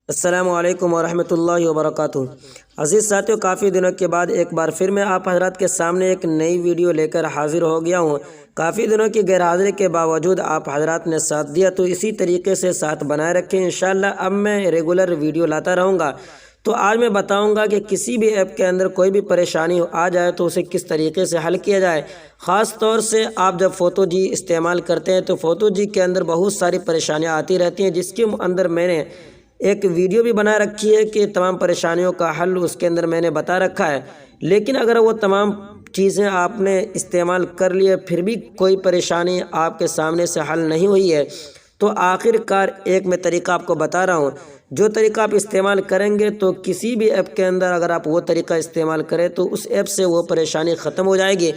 السلام علیکم ورحمۃ اللہ وبرکاتہ۔ عزیز ساتھیو، کافی دنوں کے بعد ایک بار پھر میں آپ حضرات کے سامنے ایک نئی ویڈیو لے کر حاضر ہو گیا ہوں۔ کافی دنوں کی غیر حاضری کے باوجود آپ حضرات نے ساتھ دیا، تو اسی طریقے سے ساتھ بنائے رکھیں۔ انشاءاللہ اب میں ریگولر ویڈیو لاتا رہوں گا۔ تو آج میں بتاؤں گا کہ کسی بھی ایپ کے اندر کوئی بھی پریشانی آ جائے تو اسے کس طریقے سے حل کیا جائے۔ خاص طور سے آپ جب فوٹو جی استعمال کرتے ہیں تو فوٹو جی کے اندر بہت ساری پریشانیاں آتی رہتی ہیں، جس کے اندر میں نے ایک ویڈیو بھی بنا رکھی ہے کہ تمام پریشانیوں کا حل اس کے اندر میں نے بتا رکھا ہے۔ لیکن اگر وہ تمام چیزیں آپ نے استعمال کر لی ہے پھر بھی کوئی پریشانی آپ کے سامنے سے حل نہیں ہوئی ہے، تو آخر کار ایک میں طریقہ آپ کو بتا رہا ہوں۔ جو طریقہ آپ استعمال کریں گے تو کسی بھی ایپ کے اندر اگر آپ وہ طریقہ استعمال کریں تو اس ایپ سے وہ پریشانی ختم ہو جائے گی۔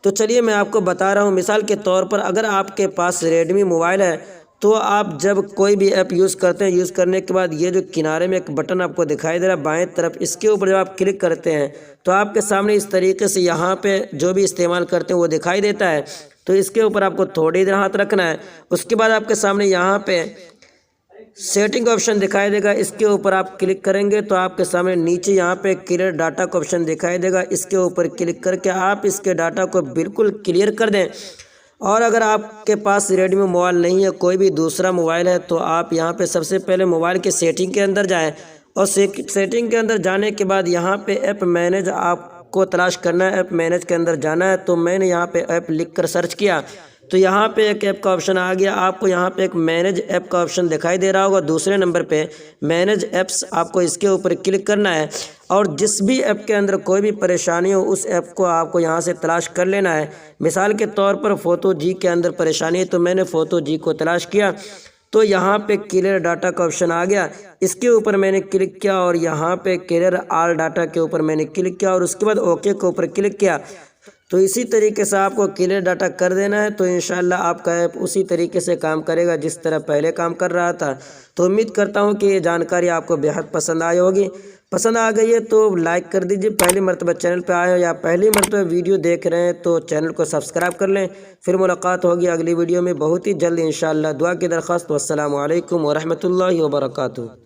تو چلیے میں آپ کو بتا رہا ہوں۔ مثال کے طور پر اگر آپ کے پاس ریڈمی موبائل ہے تو آپ جب کوئی بھی ایپ یوز کرتے ہیں، یوز کرنے کے بعد یہ جو کنارے میں ایک بٹن آپ کو دکھائی دے رہا ہے بائیں طرف، اس کے اوپر جب آپ کلک کرتے ہیں تو آپ کے سامنے اس طریقے سے یہاں پہ جو بھی استعمال کرتے ہیں وہ دکھائی دیتا ہے۔ تو اس کے اوپر آپ کو تھوڑی دیر ہاتھ رکھنا ہے۔ اس کے بعد آپ کے سامنے یہاں پہ سیٹنگ آپشن دکھائی دے گا، اس کے اوپر آپ کلک کریں گے تو آپ کے سامنے نیچے یہاں پہ کلیئر ڈاٹا کا آپشن دکھائی دے گا۔ اس کے اوپر کلک کر کے آپ اس کے ڈاٹا کو بالکل کلیئر کر دیں۔ اور اگر آپ کے پاس ریڈمی موبائل نہیں ہے، کوئی بھی دوسرا موبائل ہے، تو آپ یہاں پہ سب سے پہلے موبائل کے سیٹنگ کے اندر جائیں، اور سیٹنگ کے اندر جانے کے بعد یہاں پہ ایپ مینیج آپ کو تلاش کرنا ہے۔ ایپ مینیج کے اندر جانا ہے، تو میں نے یہاں پہ ایپ لکھ کر سرچ کیا تو یہاں پہ ایک ایپ کا آپشن آ گیا۔ آپ کو یہاں پہ ایک مینیج ایپ کا آپشن دکھائی دے رہا ہوگا، دوسرے نمبر پہ مینیج ایپس، آپ کو اس کے اوپر کلک کرنا ہے، اور جس بھی ایپ کے اندر کوئی بھی پریشانی ہو اس ایپ کو آپ کو یہاں سے تلاش کر لینا ہے۔ مثال کے طور پر فوٹو جی کے اندر پریشانی ہے تو میں نے فوٹو جی کو تلاش کیا، تو یہاں پہ کلیئر ڈاٹا کا آپشن آ گیا، اس کے اوپر میں نے کلک کیا، اور یہاں پہ کلیئر آل ڈاٹا کے اوپر میں نے کلک کیا، اور اس کے بعد اوکے کے اوپر کلک کیا۔ تو اسی طریقے سے آپ کو کلیئر ڈاٹا کر دینا ہے، تو انشاءاللہ آپ کا ایپ اسی طریقے سے کام کرے گا جس طرح پہلے کام کر رہا تھا۔ تو امید کرتا ہوں کہ یہ جانکاری آپ کو بہت پسند آئی ہوگی۔ پسند آ گئی ہے تو لائک کر دیجیے۔ پہلی مرتبہ چینل پہ آئے ہو یا پہلی مرتبہ ویڈیو دیکھ رہے ہیں تو چینل کو سبسکرائب کر لیں۔ پھر ملاقات ہوگی اگلی ویڈیو میں بہت ہی جلد انشاءاللہ۔ دعا کی درخواست۔ والسلام علیکم ورحمۃ اللہ وبرکاتہ۔